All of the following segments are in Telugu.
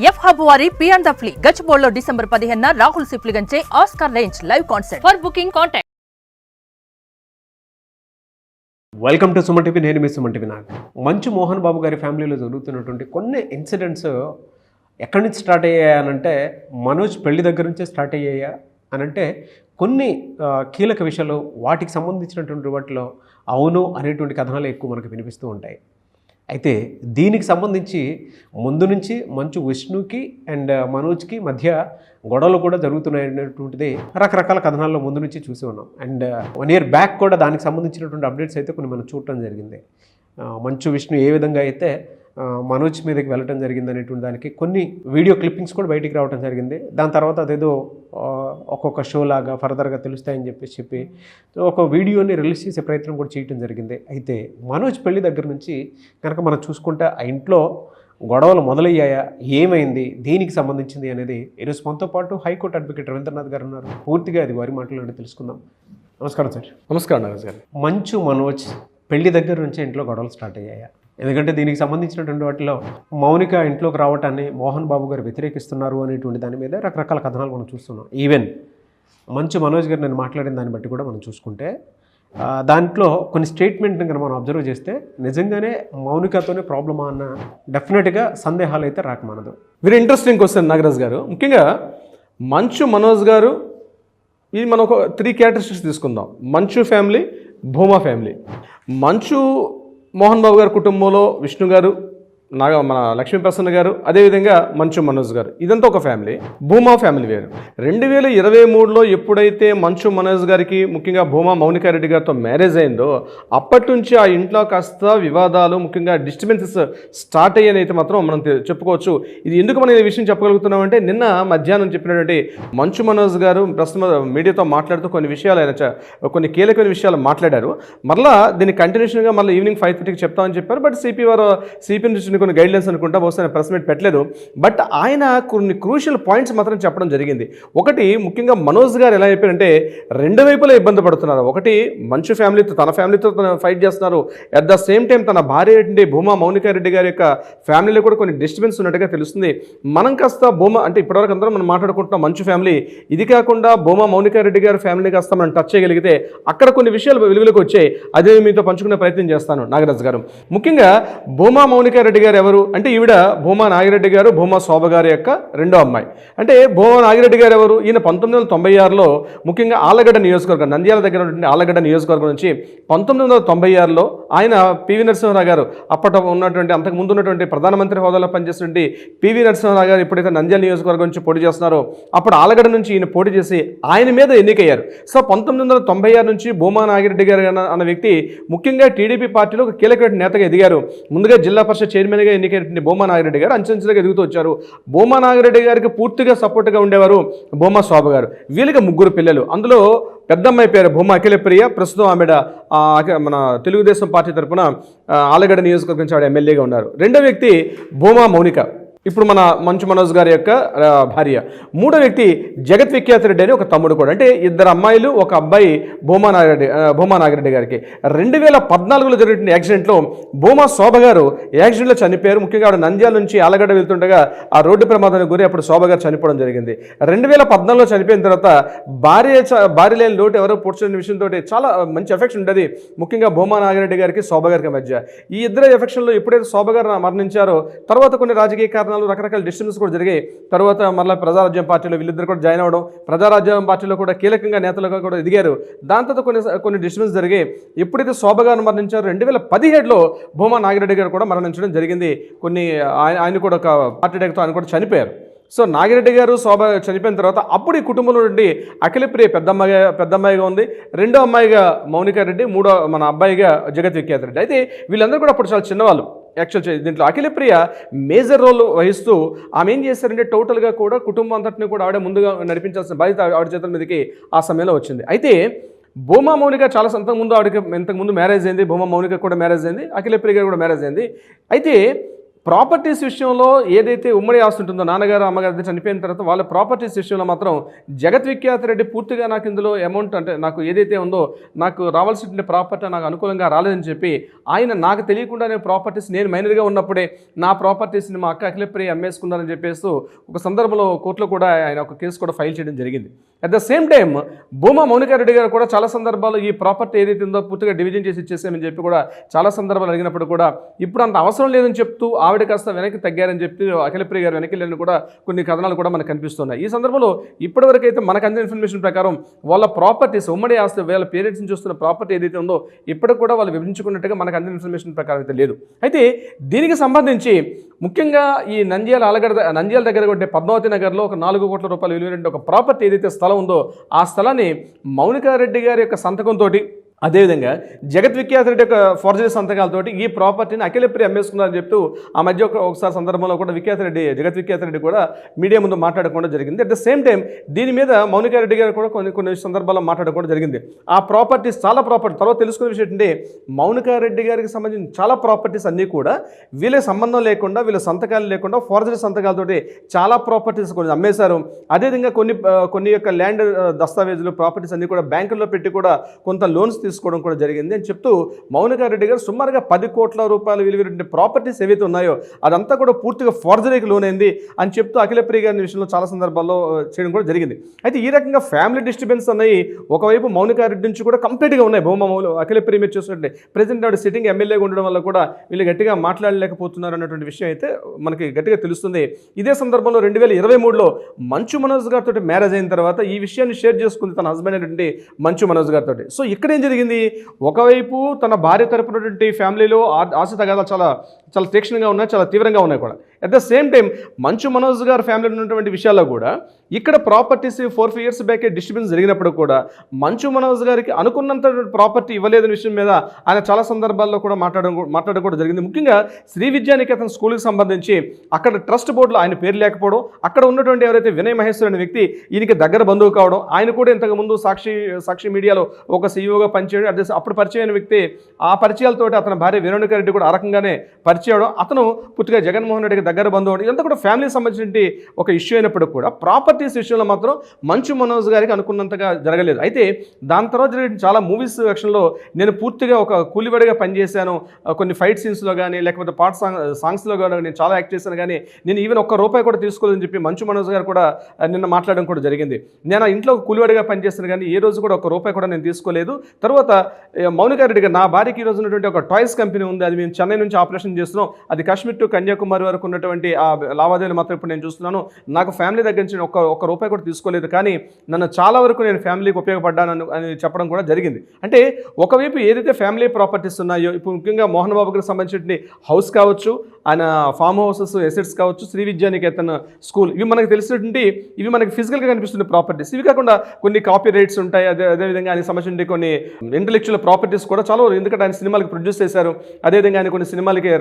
ఎఫ్ హబ్ వారి పియాన్ ద ఫ్లీ గచ్చిబౌలిలో డిసెంబర్ 15న రాహుల్ సిప్లిగంచే Oscar range live concert. For booking contact. Welcome to Suman TV. నేను మీ సుమన్ టీవీ. నాకు మంచు మోహన్ బాబు గారి ఫ్యామిలీలో జరుగుతున్నటువంటి కొన్ని ఇన్సిడెంట్స్ ఎక్కడి నుంచి స్టార్ట్ అయ్యాయనంటే మనోజ్ పెళ్లి దగ్గర నుంచే స్టార్ట్ అయ్యాయా అనంటే కొన్ని కీలక విషయాలు వాటికి సంబంధించినటువంటి వాటిలో అవును అనేటువంటి కథనాలు ఎక్కువ మనకు వినిపిస్తూ ఉంటాయి. అయితే దీనికి సంబంధించి ముందు నుంచి మంచు విష్ణుకి అండ్ మనోజ్కి మధ్య గొడవలు కూడా జరుగుతున్నాయనేటువంటిది రకరకాల కథనాల్లో ముందు నుంచి చూసి ఉన్నాం. అండ్ 1 year బ్యాక్ కూడా దానికి సంబంధించినటువంటి అప్డేట్స్ అయితే కొన్ని మనం చూడటం జరిగింది. మంచు విష్ణు ఏ విధంగా అయితే మనోజ్ మీదకి వెళ్ళటం జరిగింది అనేటువంటి దానికి కొన్ని వీడియో క్లిప్పింగ్స్ కూడా బయటికి రావడం జరిగింది. దాని తర్వాత అదేదో ఒక్కొక్క షో లాగా ఫర్దర్గా తెలుస్తాయని చెప్పి ఒక వీడియోని రిలీజ్ చేసే ప్రయత్నం కూడా చేయడం జరిగింది. అయితే మనోజ్ పెళ్లి దగ్గర నుంచి కనుక మనం చూసుకుంటే ఆ ఇంట్లో గొడవలు మొదలయ్యాయా, ఏమైంది, దీనికి సంబంధించింది అనేది ఈరోజు మనతో పాటు హైకోర్టు అడ్వకేట్ రవీంద్రనాథ్ గారు ఉన్నారు. పూర్తిగా అది వారి మాటల్లోనే తెలుసుకుందాం. నమస్కారం సార్. నమస్కారం నరేష్ గారు. మంచు మనోజ్ పెళ్లి దగ్గర నుంచి ఇంట్లో గొడవలు స్టార్ట్ అయ్యాయా? ఎందుకంటే దీనికి సంబంధించినటువంటి వాటిలో మౌనిక ఇంట్లోకి రావటాన్ని మోహన్ బాబు గారు వ్యతిరేకిస్తున్నారు అనేటువంటి దాని మీద రకరకాల కథనాలు మనం చూస్తున్నాం. ఈవెన్ మంచు మనోజ్ గారు నేను మాట్లాడిన దాన్ని బట్టి కూడా మనం చూసుకుంటే దాంట్లో కొన్ని స్టేట్మెంట్ని కనుక మనం అబ్జర్వ్ చేస్తే నిజంగానే మౌనికతోనే ప్రాబ్లమా అన్న డెఫినెట్గా సందేహాలు అయితే రాకమానదు. వెరీ ఇంట్రెస్టింగ్ క్వశ్చన్ నాగరాజ్ గారు. ముఖ్యంగా మంచు మనోజ్ గారు, ఇది మనం ఒక 3 క్యారెక్టరిస్టిక్స్ తీసుకుందాం. మంచు ఫ్యామిలీ, భూమా ఫ్యామిలీ. మంచు మోహన్ బాబు గారి కుటుంబంలో విష్ణు గారు, మన లక్ష్మీప్రసన్న గారు, అదేవిధంగా మంచు మనోజ్ గారు, ఇదంతా ఒక ఫ్యామిలీ. భూమా ఫ్యామిలీ వేరు. 2023లో ఎప్పుడైతే మంచు మనోజ్ గారికి ముఖ్యంగా భూమా మౌనికారెడ్డి గారితో మ్యారేజ్ అయిందో అప్పటి నుంచి ఆ ఇంట్లో కాస్త వివాదాలు, ముఖ్యంగా డిస్టర్బెన్సెస్ స్టార్ట్ అయ్యాయని అయితే మాత్రం మనం చెప్పుకోవచ్చు. ఇది ఎందుకు మనం ఈ విషయం చెప్పగలుగుతున్నామంటే నిన్న మధ్యాహ్నం చెప్పినటువంటి మంచు మనోజ్ గారు ప్రస్తుతం మీడియాతో మాట్లాడుతూ కొన్ని విషయాలు కొన్ని కీలకమైన విషయాలు మాట్లాడారు. మరలా దీన్ని కంటిన్యూషన్గా మళ్ళీ ఈవినింగ్ 5:30కి చెప్తామని చెప్పారు. బట్ సిపి నుంచి కొన్ని గైడ్లైన్స్ అనుకుంటా, బహుశా ప్రెస్ మీట్ పెట్టలేదు. బట్ ఆయన కొన్ని క్రూషియల్ పాయింట్స్ మాత్రం చెప్పడం జరిగింది. ఒకటి ముఖ్యంగా మనోజ్ గారు ఎలా చెప్పారంటే 2 వైపులా ఇబ్బంది పడుతున్నారు. ఒకటి మంచు ఫ్యామిలీతో, తన ఫ్యామిలీతో ఫైట్ చేస్తున్నారు. అట్ ద సేమ్ టైం తన భార్య ఏంటి భూమా మౌనికారెడ్డి గారి యొక్క ఫ్యామిలీలో కూడా కొన్ని డిస్టర్బెన్స్ ఉన్నట్టుగా తెలుస్తుంది. మనం కాస్త భూమా అంటే ఇప్పటివరకు అందరం మనం మాట్లాడుకుంటున్నాం మంచు ఫ్యామిలీ, ఇది కాకుండా భూమా మౌనికారెడ్డి గారి ఫ్యామిలీ కాస్త మనం టచ్ చేయగలిగితే అక్కడ కొన్ని విషయాలు వెలుగులోకి వచ్చాయి. అదే మీతో పంచుకునే ప్రయత్నం చేస్తాను నాగరాజ్ గారు. ముఖ్యంగా భూమా మౌనికారెడ్డి గారు ఎవరు అంటే ఈవిడ భూమా నాగిరెడ్డి గారు, భూమా శోభ గారి యొక్క రెండో అమ్మాయి. అంటే భూమా నాగిరెడ్డి గారు ఎవరు? ఈయన 1996లో ముఖ్యంగా ఆలగడ్డ నియోజకవర్గం, నంద్యాల దగ్గర ఉన్నటువంటి ఆలగడ్డ నియోజకవర్గం నుంచి 1996లో ఆయన పివి నరసింహారావు గారు, అప్పట్లో ఉన్నటువంటి అంతకుముందు ఉన్నటువంటి ప్రధానమంత్రి హోదాలో పనిచేసినటువంటి పివి నరసింహారావు గారు ఎప్పుడైతే నంద్యాల నియోజకవర్గం నుంచి పోటీ చేస్తున్నారో అప్పుడు ఆలగడ్డ నుంచి ఈయన పోటీ చేసి ఆయన మీద ఎన్నికయ్యారు. సో 1996 నుంచి భూమా నాగిరెడ్డి గారు అన్న వ్యక్తి ముఖ్యంగా టీడీపీ పార్టీలో ఒక కీలకమైన నేతగా ఎదిగారు. ముందుగా జిల్లా పరిషత్ చైర్మన్గా ఎన్నికైనటువంటి భూమా నాగిరెడ్డి గారు అంచెంచెలుగా ఎదుగుతూ వచ్చారు. భూమా నాగిరెడ్డి గారికి పూర్తిగా సపోర్ట్గా ఉండేవారు భూమా శోభ గారు. వీళ్ళకి 3 పిల్లలు. అందులో పెద్దమ్మాయి పేరు భూమా అఖిలప్రియ. ప్రస్తుతం ఆమెడ మన తెలుగుదేశం పార్టీ తరఫున ఆలగడ్డ నియోజకవర్గం నుంచి ఆవిడ ఎమ్మెల్యేగా ఉన్నారు. రెండో వ్యక్తి భూమా మౌనిక, ఇప్పుడు మన మంచు మనోజ్ గారి యొక్క భార్య. మూడో వ్యక్తి జగత్ విఖ్యాత్ రెడ్డి అని ఒక తమ్ముడు కూడా. అంటే 2 అమ్మాయిలు, ఒక అబ్బాయి భూమా నాగిరెడ్డి గారికి. 2014లో జరిగిన యాక్సిడెంట్లో భూమా శోభ గారు యాక్సిడెంట్లో చనిపోయారు. ముఖ్యంగా ఆవిడ నంద్యాల నుంచి ఆలగడ్డ వెళ్తుండగా ఆ రోడ్డు ప్రమాదానికి గురి అప్పుడు శోభ గారు చనిపోవడం జరిగింది. 2014లో చనిపోయిన తర్వాత భార్య లేని లోటు ఎవరో పూడ్చిన విషయంతో చాలా మంచి ఎఫెక్షన్ ఉండేది ముఖ్యంగా భూమా నాగిరెడ్డి గారికి శోభ గారికి మధ్య. ఈ ఇద్దరు ఎఫెక్షన్లో ఎప్పుడైతే శోభ గారు మరణించారో తర్వాత కొన్ని రాజకీయ రకరకాల డిస్టర్బెన్స్ కూడా జరిగాయి. తర్వాత మళ్ళీ ప్రజారాజ్యం పార్టీలో వీళ్ళిద్దరు కూడా జాయిన్ అవ్వడం, ప్రజారాజ్యం పార్టీలో కూడా కీలకంగా నేతలుగా కూడా ఎదిగారు. దాంతో కొన్ని డిస్టర్బెన్స్ జరిగాయి. ఎప్పుడైతే శోభ గారు మరణించారో 2017లో భూమా నాగిరెడ్డి గారు కూడా మరణించడం జరిగింది. ఆయన కూడా ఒక హార్ట్ అటాక్తో ఆయన కూడా చనిపోయారు. సో నాగిరెడ్డి గారు శోభ చనిపోయిన తర్వాత అప్పుడు ఈ కుటుంబంలో నుండి అఖిలప్రియ పెద్దమ్మాయిగా ఉంది, రెండో అమ్మాయిగా మౌనికారెడ్డి, మూడో మన అబ్బాయిగా జగత్ విఖ్యాత్ రెడ్డి. అయితే వీళ్ళందరూ కూడా అప్పుడు చాలా చిన్నవాళ్ళు. యాక్చువల్ దీంట్లో అఖిలప్రియ మేజర్ రోల్ వహిస్తూ ఆమె ఏం చేశారంటే టోటల్గా కూడా కుటుంబం అంతటిని కూడా ఆవిడ ముందుగా నడిపించాల్సిన బాధ్యత ఆవిడ చేతుల మీదకి ఆ సమయంలో వచ్చింది. అయితే భూమా మౌనిక చాలా ఇంతకుముందు మ్యారేజ్ అయింది. భూమా మౌనిక కూడా మ్యారేజ్ అయింది, అఖిలప్రియ గారు కూడా మ్యారేజ్ అయింది. అయితే ప్రాపర్టీస్ విషయంలో ఏదైతే ఉమ్మడి ఆస్తి ఉంటుందో నాన్నగారు అమ్మగారు చనిపోయిన తర్వాత వాళ్ళ ప్రాపర్టీస్ విషయంలో మాత్రం జగత్ విఖ్యాత రెడ్డి పూర్తిగా నాకు ఇందులో అమౌంట్ అంటే నాకు ఏదైతే ఉందో నాకు రావాల్సిన ప్రాపర్టీ నాకు అనుకూలంగా రాలేదని చెప్పి ఆయన నాకు తెలియకుండానే ప్రాపర్టీస్ నేను మైనర్గా ఉన్నప్పుడే నా ప్రాపర్టీస్ని మా అక్క అఖిలప్రియ అమ్మేసుకున్నారని చెప్పేస్తూ ఒక సందర్భంలో కోర్టులో కూడా ఆయన ఒక కేసు కూడా ఫైల్ చేయడం జరిగింది. At the same time Bhuma Mounika Reddy గారు కూడా చాలా సందర్భాల్లో ఈ ప్రాపర్టీ ఏదైతే ఉందో పూర్తిగా డివిజన్ చేసి ఇచ్చేసామని చెప్పి కూడా చాలా సందర్భాలు అడిగినప్పుడు కూడా ఇప్పుడు అంత అవసరం లేదని చెప్తూ ఆవిడ కాస్త వెనక్కి తగ్గారని చెప్పి అఖిలప్రియ గారు వెనక్కి వెళ్ళని కూడా కొన్ని కథనాలు కూడా మనకు కనిపిస్తున్నాయి. ఈ సందర్భంలో ఇప్పటివరకు అయితే మనకు అందిన ఇన్ఫర్మేషన్ ప్రకారం వాళ్ళ ప్రాపర్టీస్ ఉమ్మడి ఆస్తి వాళ్ళ పేరెంట్స్ని చూస్తున్న ప్రాపర్టీ ఏదైతే ఉందో ఇప్పటికి కూడా వాళ్ళు విభజించుకున్నట్టుగా మనకు అందిన ఇన్ఫర్మేషన్ ప్రకారం అయితే లేదు. అయితే దీనికి సంబంధించి ముఖ్యంగా ఈ నంద్యాల దగ్గర ఉంటే పద్మావతి నగర్లో ఒక 4 కోట్ల రూపాయలు విలువైన ఒక ప్రాపర్టీ ఏదైతే స్థలం ఉందో ఆ స్థలాన్ని మౌనికారెడ్డి గారి యొక్క సంతకంతో అదేవిధంగా జగత్ విఖ్యాత రెడ్డి యొక్క ఫోర్జరీ సంతకాలతోటి ఈ ప్రాపర్టీని అఖిలప్రియ అమ్మేసుకున్నారని చెప్తూ ఆ మధ్య ఒకసారి సందర్భంలో కూడా జగత్ విఖ్యాత రెడ్డి కూడా మీడియా ముందు మాట్లాడకుండా జరిగింది. అట్ ద సేమ్ టైం దీని మీద మౌనికారెడ్డి గారు కూడా కొన్ని సందర్భాల్లో మాట్లాడకుండా జరిగింది. ఆ ప్రాపర్టీస్ చాలా ప్రాపర్టీ తర్వాత తెలుసుకునే విషయం ఏంటంటే మౌనికారెడ్డి గారికి సంబంధించిన చాలా ప్రాపర్టీస్ అన్నీ కూడా వీళ్ళ సంబంధం లేకుండా వీళ్ళ సంతకాలు లేకుండా ఫోర్జరీ సంతకాలతోటి చాలా ప్రాపర్టీస్ కొన్ని అమ్మేశారు. అదేవిధంగా కొన్ని యొక్క ల్యాండ్ దస్తావేజులు ప్రాపర్టీస్ అన్నీ కూడా బ్యాంకుల్లో పెట్టి కూడా కొంత లోన్స్ తీసుకోవడం కూడా జరిగింది అని చెప్తూ మౌనికారెడ్డి గారు సుమారుగా 10 కోట్ల రూపాయలు విలువైన ప్రాపర్టీస్ ఏవైతే ఉన్నాయో అదంతా కూడా పూర్తిగా ఫోర్జరీకి లోనైంది అని చెప్తూ అఖిలప్రియ గారి విషయంలో చాలా సందర్భాల్లో చేయడం కూడా జరిగింది. అయితే ఈ రకంగా ఫ్యామిలీ డిస్టర్బెన్స్ అన్నవి ఒకవైపు మౌనికారెడ్డి నుంచి కూడా కంప్లీట్గా ఉన్నాయి. అఖిలప్రియ మీరు చూసినట్టే ప్రెసిడెంట్ ఆవిడ సిట్టింగ్ ఎమ్మెల్యేగా ఉండడం వల్ల కూడా వీళ్ళు గట్టిగా మాట్లాడలేకపోతున్నారు అన్నటువంటి విషయం అయితే మనకి గట్టిగా తెలుస్తుంది. ఇదే సందర్భంలో 2023లో మంచు మనోజ్ గారితో మ్యారేజ్ అయిన తర్వాత ఈ విషయాన్ని షేర్ చేసుకుంది తన హస్బెండ్ అయినటువంటి మంచు మనోజ్ గారితో. సో ఇక్కడ ఏం జరిగింది, ఒకవైపు తన భార్య తరపునటువంటి ఫ్యామిలీలో ఆశ తగాదాలు చాలా చాలా తీక్షణంగా ఉన్నాయి, చాలా తీవ్రంగా ఉన్నాయి కూడా. At the same time Manchu Manoj గారి ఫ్యామిలీలో ఉన్నటువంటి విషయాల్లో కూడా ఇక్కడ ప్రాపర్టీస్ 4 years బ్యాకే డిస్టర్బెన్స్ జరిగినప్పుడు కూడా మంచు మనోజ్ గారికి అనుకున్నంత ప్రాపర్టీ ఇవ్వలేదని విషయం మీద ఆయన చాలా సందర్భాల్లో కూడా మాట్లాడడం కూడా జరిగింది. ముఖ్యంగా శ్రీ విద్యానికేతన్ స్కూల్కి సంబంధించి అక్కడ ట్రస్ట్ బోర్డులో ఆయన పేరు లేకపోవడం, అక్కడ ఉన్నటువంటి ఎవరైతే వినయ్ మహేశ్వర్ అనే వ్యక్తి ఈయనకి దగ్గర బంధువు కావడం, ఆయన కూడా ఇంతకుముందు సాక్షి మీడియాలో ఒక సీఈఓగా పనిచేయడం, అప్పుడు పరిచయమైన వ్యక్తి ఆ పరిచయాలతోటి అతని భార్య వెరోనికా రెడ్డి కూడా ఆ రకంగానే పరిచయం, అతను పూర్తిగా జగన్మోహన్ రెడ్డికి దగ్గర బంధువు, ఇదంతా కూడా ఫ్యామిలీకి సంబంధించి ఒక ఇష్యూ అయినప్పుడు కూడా ప్రాపర్టీస్ విషయంలో మాత్రం మంచు మనోజ్ గారికి అనుకున్నంతగా జరగలేదు. అయితే దాని తర్వాత జరిగిన చాలా మూవీస్ యాక్షన్లో నేను పూర్తిగా ఒక కూలివాడిగా పనిచేశాను, కొన్ని ఫైట్ సీన్స్లో కానీ లేకపోతే పాట సాంగ్స్లో కానీ నేను చాలా యాక్ట్ చేశాను, కానీ నేను ఈవెన్ ₹1 కూడా తీసుకోలేదని చెప్పి మంచు మనోజ్ గారు కూడా నిన్న మాట్లాడడం కూడా జరిగింది. నేను ఇంట్లో కూలివాడిగా పనిచేస్తాను కానీ ఏ రోజు కూడా ₹1 కూడా నేను తీసుకోలేదు. తర్వాత మౌనికారెడ్డి గారు నా భార్యకి ఈ రోజు ఉన్నటువంటి ఒక టాయ్స్ కంపెనీ ఉంది, అది మేము చెన్నై నుంచి ఆపరేషన్ చేస్తున్నాం, అది కాశ్మీర్ టు కన్యాకుమారి వరకు ఉన్నటువంటి ఆ లావాదేవీలు మాత్రం ఇప్పుడు నేను చూస్తున్నాను, నాకు ఫ్యామిలీ దగ్గర నుంచి ₹1 కూడా తీసుకోలేదు, కానీ నన్ను చాలా వరకు నేను ఫ్యామిలీకి ఉపయోగపడ్డాను అని చెప్పడం కూడా జరిగింది. అంటే ఒకవైపు ఏదైతే ఫ్యామిలీ ప్రాపర్టీస్ ఉన్నాయో ఇప్పుడు ముఖ్యంగా మోహన్ బాబు గారికి సంబంధించిన హౌస్ కావచ్చు, ఆయన ఫామ్ హౌసెస్ ఎసెట్స్ కావచ్చు, శ్రీ విద్యానికేతన్ స్కూల్, ఇవి మనకు తెలిసినటువంటి ఇవి మనకి ఫిజికల్గా కనిపిస్తున్న ప్రాపర్టీస్. ఇవి కాకుండా కొన్ని కాపీ రైట్స్ ఉంటాయి, అదేవిధంగా ఆయనకి సంబంధించిన కొన్ని ఇంటలెక్చువల్ ప్రాపర్టీస్ కూడా చాలా, ఎందుకంటే ఆయన సినిమాలకి ప్రొడ్యూస్ చేశారు, అదేవిధంగా ఆయన కొన్ని సినిమాలకి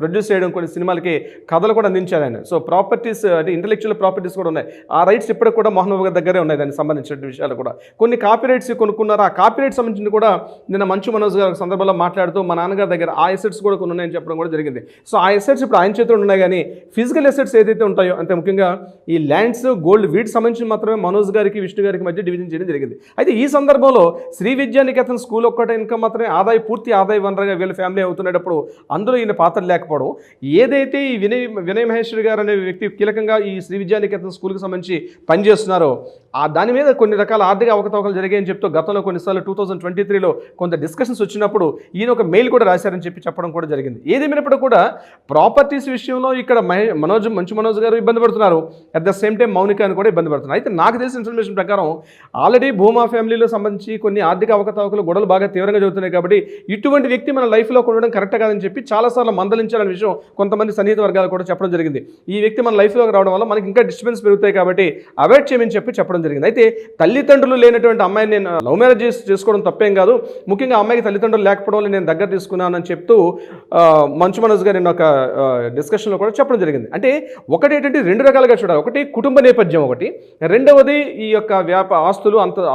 ప్రొడ్యూస్ చేయడం, కొన్ని సినిమాలకి కథలు కూడా అందించారు ఆయన. సో ప్రాపర్టీస్ అంటే ఇంటలెక్చువల్ ప్రాపర్టీస్ కూడా ఉన్నాయి. ఆ రైట్స్ ఇప్పటికి కూడా మోహన్ బాబు గారి దగ్గరే ఉన్నాయి. దానికి సంబంధించిన విషయాలు కూడా కొన్ని కాపీ రైట్స్ కొనుక్కున్నారు. ఆ కాపీ రైట్స్ సంబంధించి కూడా నిన్న మంచు మనోజ్ గారి సందర్భంలో మాట్లాడుతూ మా నాన్నగారి దగ్గర ఆ ఎసెట్స్ కూడా కొన్ని ఉన్నాయని చెప్పడం కూడా జరిగింది. సో ఆ ఎసెట్స్ ఇప్పుడు ఆయన చేతిలో ఉన్నాయి, కానీ ఫిజికల్ ఎసెట్స్ ఏదైతే ఉంటాయో అంటే ముఖ్యంగా ఈ ల్యాండ్స్ గోల్డ్ వీటికి సంబంధించి మాత్రమే మనోజ్ గారికి విష్ణు గారికి మధ్య డివిజన్ చేయడం జరిగింది. అయితే ఈ సందర్భంలో శ్రీ విద్యానికేతన్ స్కూల్ ఒక్కటే ఇన్కమ్ మాత్రమే పూర్తి ఆదాయ వనరుగా వీళ్ళ ఫ్యామిలీ అవుతున్నప్పుడు అందులో ఈయన పాత్ర లేకపోవడం, ఏదైతే ఈ వినయ్ మహేశ్వరి గారు అనే వ్యక్తి కీలకంగా ఈ శ్రీ విద్యానికేతన్ స్కూల్కి సంబంధించి పనిచేస్తున్నారో దాని మీద కొన్ని రకాల ఆర్థిక అవకతవకలు జరిగాయని చెప్తూ గతంలో కొన్నిసార్లు 2023లో కొంత డిస్కషన్స్ వచ్చినప్పుడు ఈయన ఒక మెయిల్ కూడా రాశారని చెప్పడం కూడా జరిగింది. ఏదేమైనప్పుడు కూడా ప్రాపర్టీస్ విషయంలో ఇక్కడ మంచు మనోజ్ గారు ఇబ్బంది పడుతున్నారు, at the same time Mounika అని కూడా ఇబ్బంది పడుతున్నారు. అయితే నాకు తెలిసిన ఇన్ఫర్మేషన్ ప్రకారం ఆల్రెడీ భూమా ఫ్యామిలీలో సంబంధించి కొన్ని ఆర్థిక అవకతవకలు గొడవలు బాగా తీవ్రంగా జరుగుతున్నాయి, కాబట్టి ఇటువంటి వ్యక్తి మన లైఫ్లో ఉండడం కరెక్ట్ కాదని చెప్పి చాలాసార్లు మందలించాలనే విషయం కొంతమంది సన్నిహిత వర్గాలు కూడా కూడా చెప్పడం జరిగింది. ఈ వ్యక్తి మన లైఫ్లోకి రావడం వల్ల మనకి ఇంకా డిస్టర్బెన్స్ పెరుగుతాయి కాబట్టి అవాయిడ్ చేయమని చెప్పడం జరిగింది. అయితే తల్లిదండ్రులు లేనటువంటి అమ్మాయిని నేను లవ్ మ్యారేజ్ చేసుకోవడం తప్పేం కాదు, ముఖ్యంగా అమ్మాయికి తల్లిదండ్రులు లేకపోవడం వల్ల నేను దగ్గర తీసుకున్నానని చెప్తూ మంచు మనోజ్ గారు నేను ఒక డిస్కషన్లో కూడా చెప్పడం జరిగింది. అంటే ఒకటి ఏంటంటే రెండు రకాలుగా చూడాలి. ఒకటి కుటుంబ నేపథ్యం, ఒకటి రెండవది ఈ యొక్క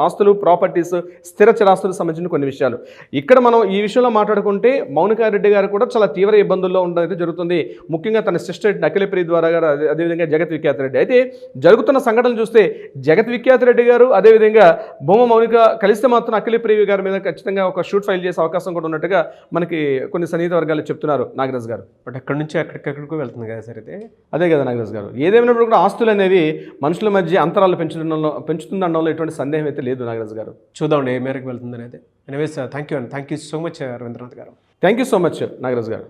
ఆస్తులు ప్రాపర్టీస్ స్థిర చరాస్తులకు సంబంధించిన కొన్ని విషయాలు. ఇక్కడ మనం ఈ విషయంలో మాట్లాడుకుంటే మౌనికారెడ్డి గారు కూడా చాలా తీవ్ర ఇబ్బందుల్లో ఉండడం అయితే జరుగుతుంది. ముఖ్యంగా తన సిస్టర్ అఖిలప్రియ ద్వారా గారు, అదేవిధంగా జగత్ విఖ్యాత రెడ్డి. అయితే జరుగుతున్న సంఘటనలు చూస్తే జగత్ విఖ్యాత రెడ్డి గారు అదేవిధంగా భూమ మౌనిక కలిస్తే మాత్రం అఖిలప్రియ గారి మీద ఖచ్చితంగా ఒక షూట్ ఫైల్ చేసే అవకాశం కూడా ఉన్నట్టుగా మనకి కొన్ని సన్నిహిత వర్గాలు చెప్తున్నారు నాగరాజ్ గారు. బట్ అక్కడి నుంచి ఎక్కడికెక్కడికో వెళ్తుంది కదా సార్ ఇది. అదే కదా నాగరాజ్ గారు, ఏదేమైనప్పుడు కూడా ఆస్తులు అనేవి మనుషుల మధ్య అంతరాలు పెంచుతుందనడంలో ఎటువంటి సందేహం అయితే లేదు నాగరాజ్ గారు. చూద్దామండి ఏ మేరకు వెళ్తుంది అనేది. Anyways thank you so much Ravindranath గారు. Thank you so much Nagaraj గారు.